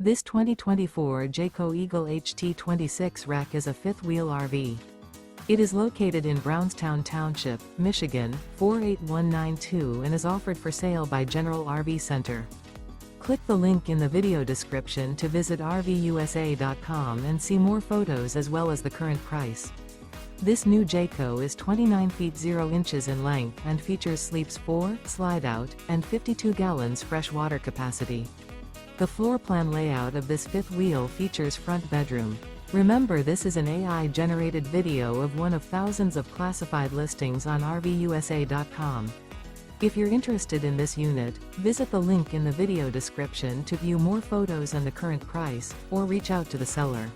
This 2024 Jayco Eagle HT 26 rack is a fifth-wheel RV. It is located in Brownstown Township, Michigan, 48192 and is offered for sale by General RV Center. Click the link in the video description to visit RVUSA.com and see more photos as well as the current price. This new Jayco is 29 feet 0 inches in length and features sleeps 4, slide-out, and 52 gallons fresh water capacity. The floor plan layout of this fifth wheel features front bedroom. Remember, this is an AI-generated video of one of thousands of classified listings on RVUSA.com. If you're interested in this unit, visit the link in the video description to view more photos and the current price, or reach out to the seller.